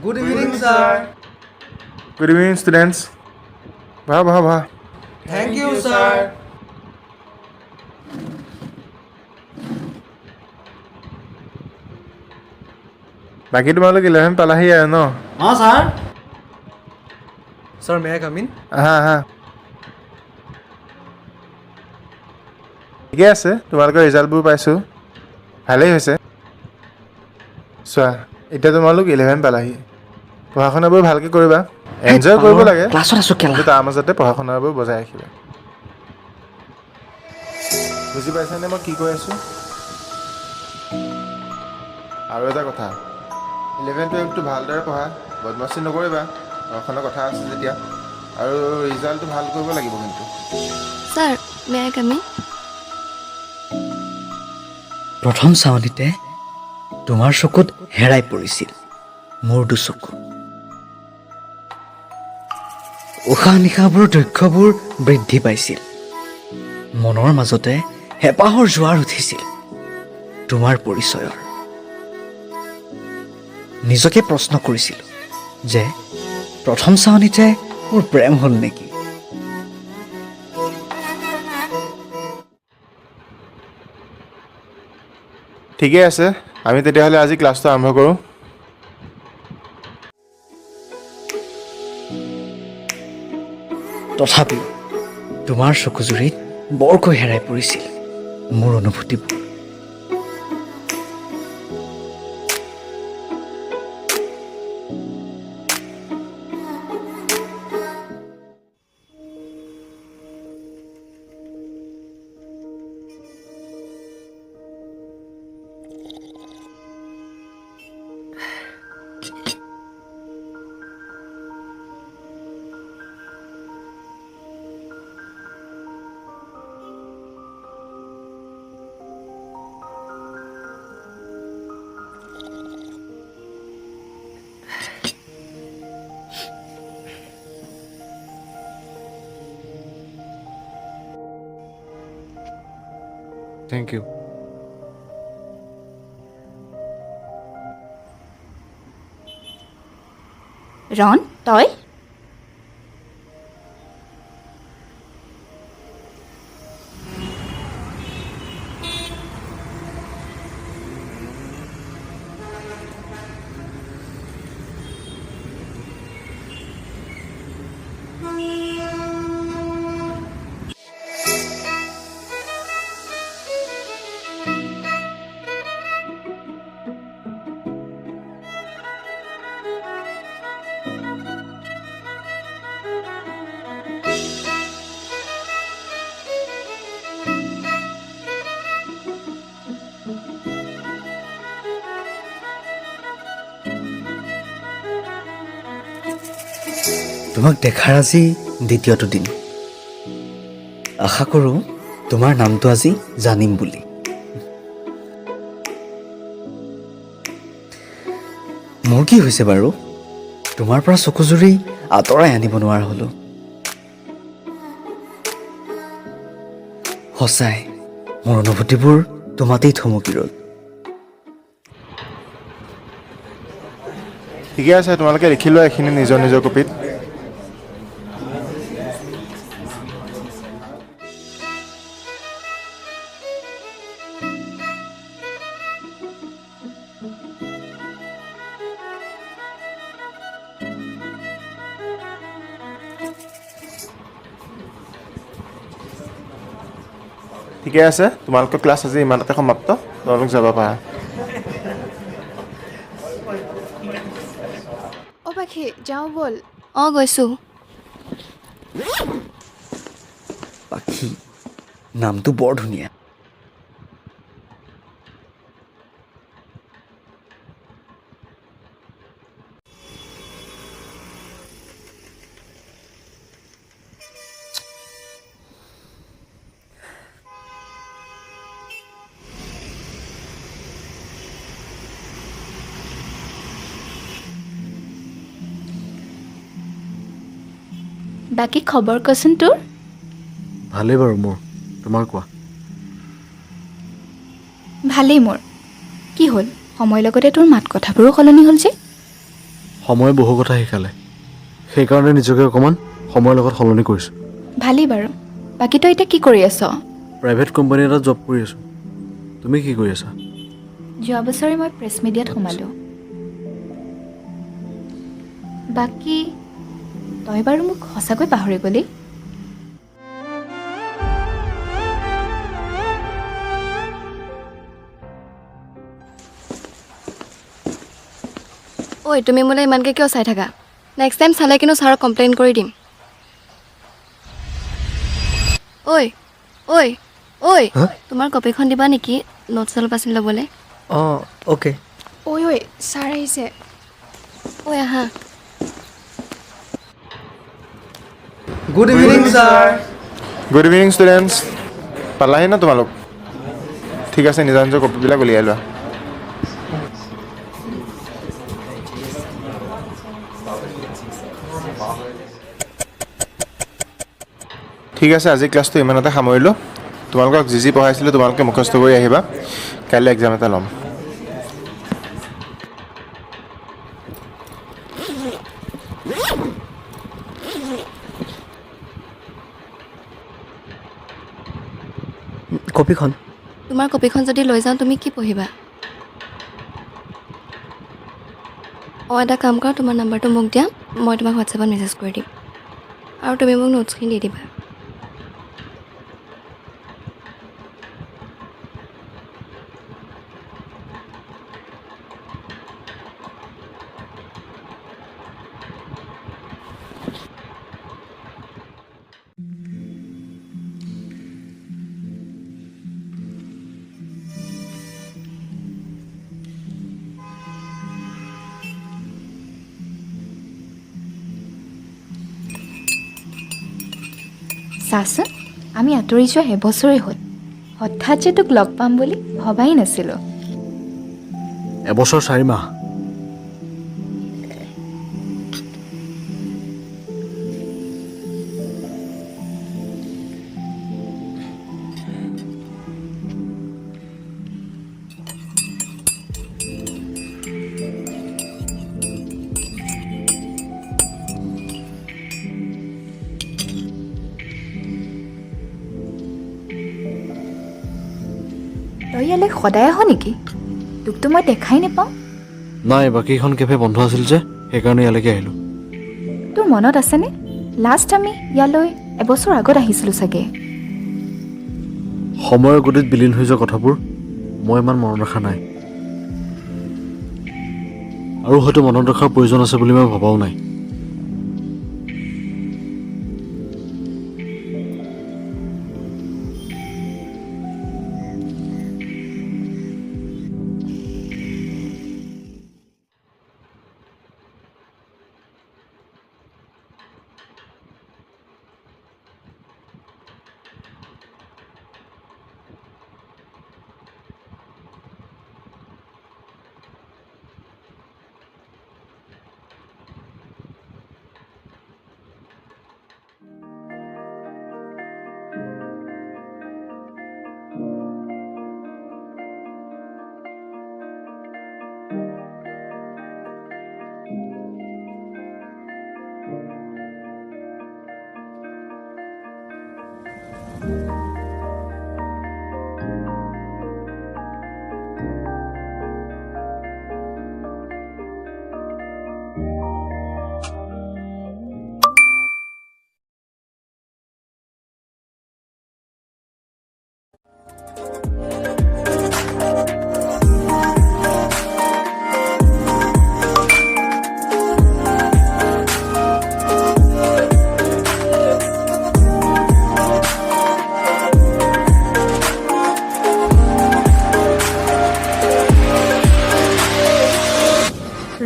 Good evening, sir. Good evening, students. Bha. Thank you, sir. বাকী তোমালোক 11 পালাহি আৰু ন? sir. Sir, may I come in? আহা। ঠিকে আছে, তোমালোকৰ ৰিজাল্টবোৰ পাইছোঁ। ভালেই হৈছে। চোৱা, এতিয়া তোমালোক 11 পালাহি। পঢ়া শুনাবোৰ ভালকৈ কৰিবা। এনজয় কৰিব লাগে, ক্লাছত আছো কেলা। কিন্তু তাৰ মাজতে পঢ়া শুনাবোৰ বজাই ৰাখিবা। বুজি পাইছানে মই কি কৈ আছোঁ? আৰু এটা কথা, 11, 12টো ভালদৰে পঢ়া, বদমাচি নকৰিবা। পঢ়া শুনাৰ কথা আছে যেতিয়া। আৰু ৰিজাল্টটো ভাল কৰিব লাগিব কিন্তু। Sir, may I come in? প্ৰথম চাৱনিতে তোমাৰ চকুত হেৰাই পৰিছিল মোৰ দুচকু। উশাহ নিশাহবোৰ দৈৰ্ঘ্যবোৰ বৃদ্ধি পাইছিল। মনৰ মাজতে হেঁপাহৰ জোৱাৰ উঠিছিল তোমাৰ পৰিচয়ৰ। নিজকে প্ৰশ্ন কৰিছিলোঁ যে প্ৰথম চাৱনিতে মোৰ প্ৰেম হ'ল নেকি? ঠিকে আছে, আমি তেতিয়াহ'লে আজি ক্লাছটো আৰম্ভ কৰোঁ। তথাপিও তোমাৰ চকুজুৰিত বৰকৈ হেৰাই পৰিছিল মোৰ অনুভূতিবোৰ। Thank you. Ron, toy? তোমাক দেখাৰ আজি দ্বিতীয়টো দিন। আশা কৰোঁ তোমাৰ নামটো আজি জানিম বুলি। মোৰ কি হৈছে বাৰু? তোমাৰ পৰা চকুজুৰি আঁতৰাই আনিব নোৱাৰা হ'লো। সঁচাই মোৰ অনুভূতিবোৰ তোমাতেই থমকি ৰ'ল। ঠিকে আছে, তোমালোকে লিখি লোৱা এইখিনি নিজৰ নিজৰ কপিত। ঠিকে আছে, তোমালোকৰ ক্লাছ আজি ইমানতে সমাপ্ত। তোমালোক যাব পাৰা। অ' পাখি, যাওঁ ব'ল। অঁ, গৈছোঁ। পাখি নামটো বৰ ধুনীয়া। বাকী খবৰ কচোন তোৰ? ভালেই বাৰু মোৰ। তোমাৰ কোৱা? ভালেই মোৰ। কি হ'ল, সময়ৰ লগতে তোৰ মাত কথাবোৰো সলনি হ'ল যে সময়ে বহু কথা শিকালে সেইকাৰণে নিজকে অকণমান সময়ৰ লগত সলনি কৰিছোঁ ভালেই বাৰু বাকী তই এতিয়া কি কৰি আছ প্ৰাইভেট কোম্পানী এটাত জব কৰি আছোঁ তুমি কি কৰি আছা যোৱা বছৰে মই প্ৰেছ মিডিয়াত সোমালোঁ বাকী তই বাৰু মোক সঁচাকৈ পাহৰি গ'লি ঐ তুমি মোলৈ ইমানকৈ কিয় চাই থাকা নেক্সট টাইম চালে কিন্তু ছাৰক কমপ্লেইন কৰি দিম ঐ ঐ ঐ তোমাৰ কপিখন দিবা নেকি নোটছ অলপ আছিল ল'বলৈ অঁ অ'কে ঐ ছাৰ আহিছে ঐ আহা good evening sir good evening students পালাহি ন তোমালোক ঠিক আছে নিজৰ নিজৰ কপিবিলাক উলিয়াই লোৱা ঠিক আছে আজি ক্লাছটো ইমানতে সামৰিলোঁ তোমালোকক যি পঢ়াইছিলোঁ তোমালোকে মুখস্থ কৰি আহিবা কাইলৈ এক্সাম এটা ল'ম কপিখন তোমাৰ কপিখন যদি লৈ যাওঁ তুমি কি পঢ়িবা অঁ এটা কাম কৰা তোমাৰ নাম্বাৰটো মোক দিয়া মই তোমাক হোৱাটছএপত মেছেজ কৰি দিম আৰু তুমি মোক নোটছখিনি দি দিবা চাচোন আমি আঁতৰি যোৱা এবছৰেই হ'ল হঠাৎ যে তোক লগ পাম বুলি ভবাই নাছিলোঁ এবছৰ 4 মাহ তই ইয়ালৈ সদায় আহ নেকি তোকতো মই দেখাই নাপাওঁ নাই বাকীখন কেফে বন্ধ আছিল যে সেইকাৰণে ইয়ালৈকে আহিলোঁ তোৰ মনত আছেনে লাষ্ট আমি ইয়ালৈ এবছৰ আগত আহিছিলোঁ চাগে সময়ৰ গতিত বিলীন হৈ যোৱা কথাবোৰ মই ইমান মনত ৰখা নাই আৰু হয়তো মনত ৰখাৰ প্ৰয়োজন আছে বুলি মই ভবাও নাই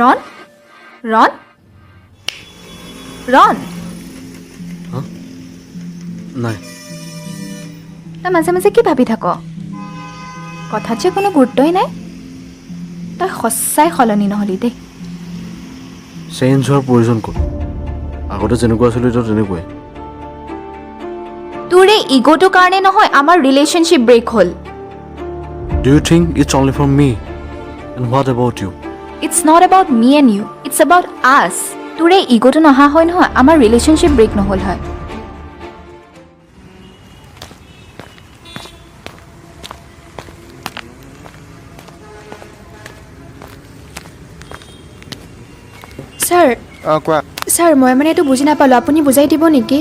ৰণ ৰণ ৰণ নাই তই মাজে মাজে কি ভাবি থাক কথাত যে কোনো গুৰুত্বই নাই তই সঁচাই সলনি নহ'লি দেই চেঞ্জ হোৱাৰ প্ৰয়োজন ক'ত আগতে যেনেকুৱা আছিলোঁ এতিয়া তেনেকুৱাই তোৰ এই ইগ'টোৰ কাৰণে নহয় আমাৰ ৰিলেশ্যনশ্বিপ ব্ৰেক হ'ল do you think it's only for me and what about you? It's not about me and you, it's about us. তোৰ এই ইগ'টো নহা হয় নহয়, আমাৰ ৰিলেশ্যনশ্বিপ ব্ৰেক নহ'ল হয়। ছাৰ অঁ কোৱা। ছাৰ মই মানে এইটো বুজি নাপালোঁ, আপুনি বুজাই দিব নেকি?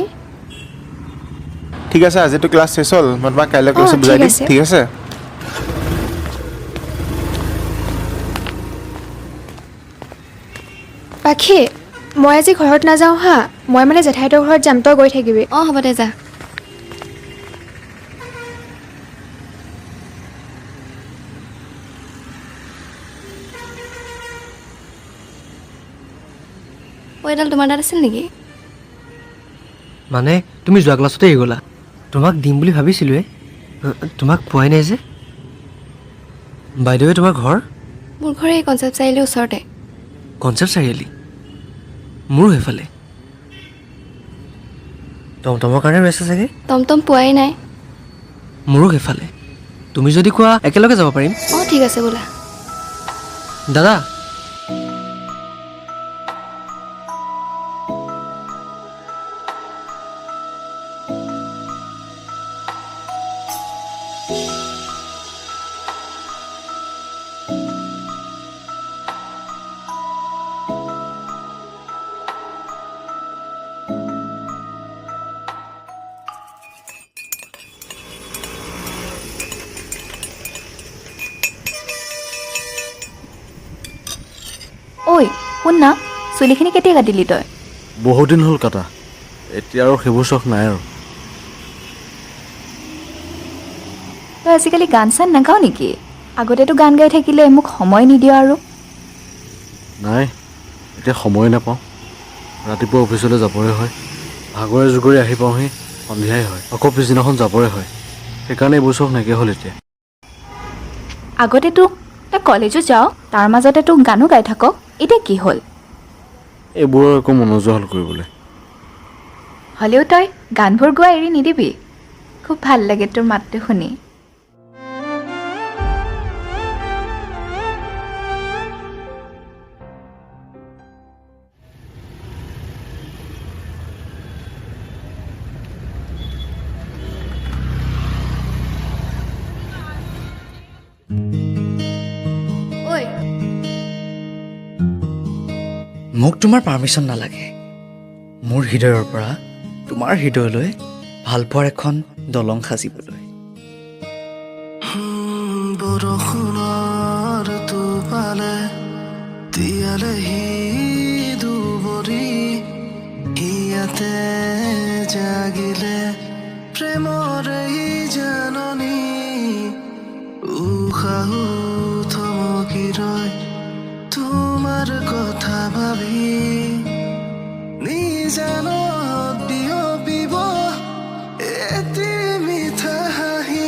ঠিক আছে, আজিতো ক্লাছ শেষ হ'ল, মই তোমাক কাইলৈ ক্লাছত ঠিক বুজাই দিম, আছে। ঠিক আছে? পাখি, মই আজি ঘৰত নাযাওঁ হা, মই মানে জেঠাইহঁতৰ ঘৰত যাম, তই গৈ থাকিবি। অঁ হ'ব দে, যা। এইডাল তোমাৰ তাত আছিল নেকি? মানে তুমি যোৱা ক্লাছতে আহি গ'লা? তোমাক দিম বুলি ভাবিছিলোঁৱে, তোমাক পোৱাই নাই যে। বাইদেৱে তোমাৰ ঘৰ? মোৰ ঘৰ এই কনচেপ্ট চাৰিআলিৰ ওচৰতে। কনচেপ্ট চাৰিআলি? মোৰো সেইফালে। টমটমৰ কাৰণে ৰৈ আছে চাগে? টমটম পোৱাই নাই। মোৰো সেইফালে। তুমি যদি কোৱা একেলগে যাব পাৰিম। অঁ ঠিক আছে বোলা। দাদা, ঐ শুন না, চুলিখিনি কেতিয়া কাটিলি তই? বহুত দিন হ'ল কাটা, এতিয়া আৰু সেইবোৰ চখ নাই আৰু। তই আজিকালি গান চান নাগাৱ নেকি? আগতেতো গান গাই থাকিলে মোক সময় নিদিয় আৰু। নাই, এতিয়া সময় নাপাওঁ। ৰাতিপুৱা অফিচলৈ যাবৰে হয়, ভাগৰে জুগৰে আহি পাওঁহি সন্ধিয়াই হয়, আকৌ পিছদিনাখন যাবৰে হয়। সেইকাৰণে এইবোৰ চখ নাইকিয়া হ'ল এতিয়া। আগতেতো তই কলেজো যাৱ, তাৰ মাজতে তোক গানো গাই থাক, এতিয়া কি হ'ল? এইবোৰৰ একো মন নোযোৱা হ'ল কৰিবলৈ। হ'লেও তই গানবোৰ গোৱা এৰি নিদিবি, খুব ভাল লাগে তোৰ মাতটো শুনি। ঐ মোক তোমাৰ পাৰ্মিশ্যন নালাগে। মোৰ হৃদয়ৰ পৰা তোমাৰ হৃদয়লৈ ভালপোৱাৰ এখন দলং সাজিবলৈ। বৰষুণৰ টোপালে তিয়ালেহি দুবৰি, ইয়াতে জাগিলে প্ৰেমৰ এই জাননী, উশাহ থমকি ৰয় তোমাৰ কথা ভাবি, নিজানত বিয়পিব এটি মিঠা হাঁহি।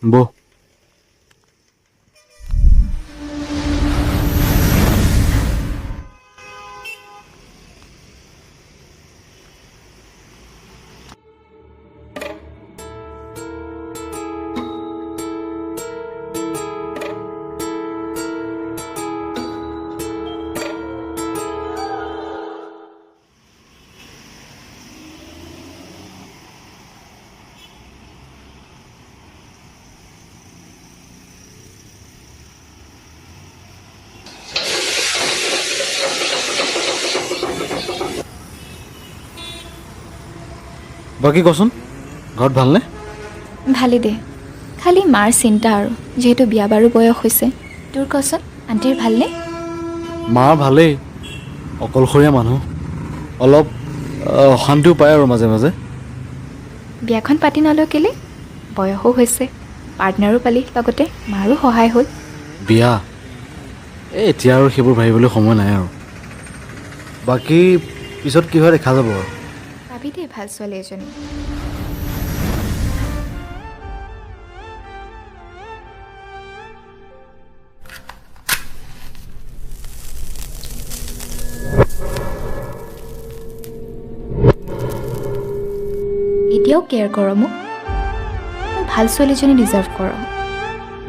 বৌ বাকী কচোন ঘৰত ভালনে? ভালেই দে, খালি মাৰ চিন্তা আৰু যিহেতু বিয়া বাৰু বয়স হৈছে। তোৰ কচোন আণ্টিৰ ভালনে? মাৰ ভালেই, অকলশৰীয়া মানুহ, অলপ অশান্তিও পায় আৰু মাজে মাজে। বিয়াখন পাতি নলওঁ কেলে? বয়সো হৈছে, পাৰ্টনাৰো পালি, লগতে মাৰো সহায় হ'ল। বিয়া এতিয়া আৰু সেইবোৰ ভাবিবলৈ সময় নাই আৰু। বাকী পিছত কি হয় দেখা যাব আৰু। পাবি দে ভাল ছোৱালী এজনী। এতিয়াও কেয়াৰ কৰ মোক, তই ভাল ছোৱালীজনী ডিজাৰ্ভ কৰ।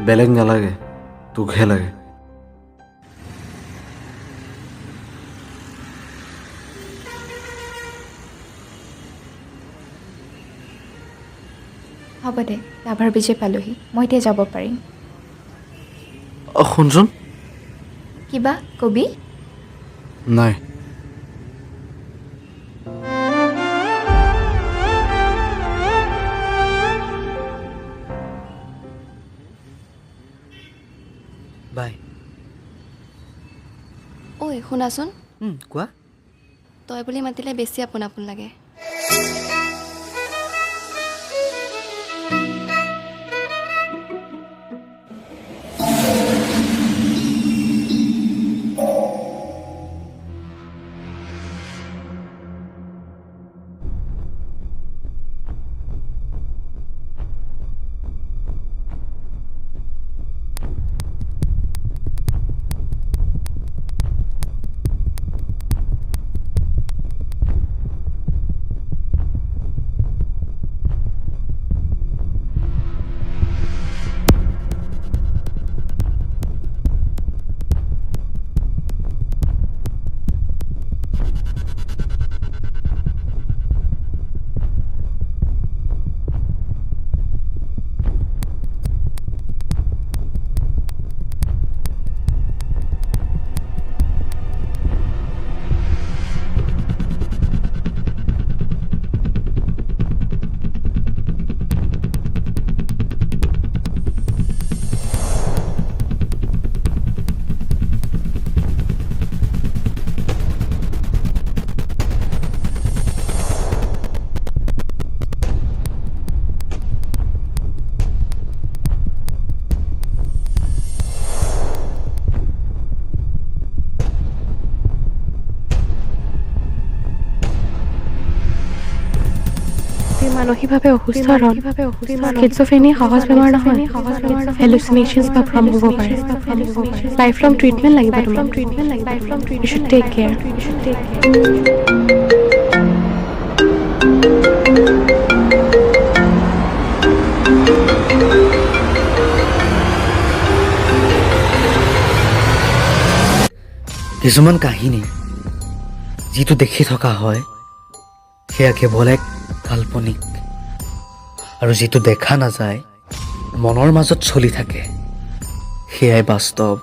বেলেগ নালাগে, তোকহে লাগে। হ'ব দে, ডাভাৰ ব্ৰিজে পালোহি, মই এতিয়া যাব পাৰিম। শুনচোন। কিবা কবি? নাই। বাই। ঐ শুনাচোন, কোৱা। তই বুলি মাতিলে বেছি আপোন আপোন লাগে। মানসিকভাৱে অসুস্থ স্কিজোফ্ৰেনিয়া সহজ বেমাৰ নহয়, হেলুচিনেশ্যনছ বা ভ্ৰম হ'ব পাৰে। লাইফ লং ট্ৰিটমেণ্ট লাগিব তোমাক। You should take care. কিছুমান কাহিনী যিটো দেখি থকা হয় সেয়া কেৱল এক কাল্পনিক, আৰু যিটো দেখা নাযায় মনৰ মাজত চলি থাকে সেয়াই বাস্তৱ।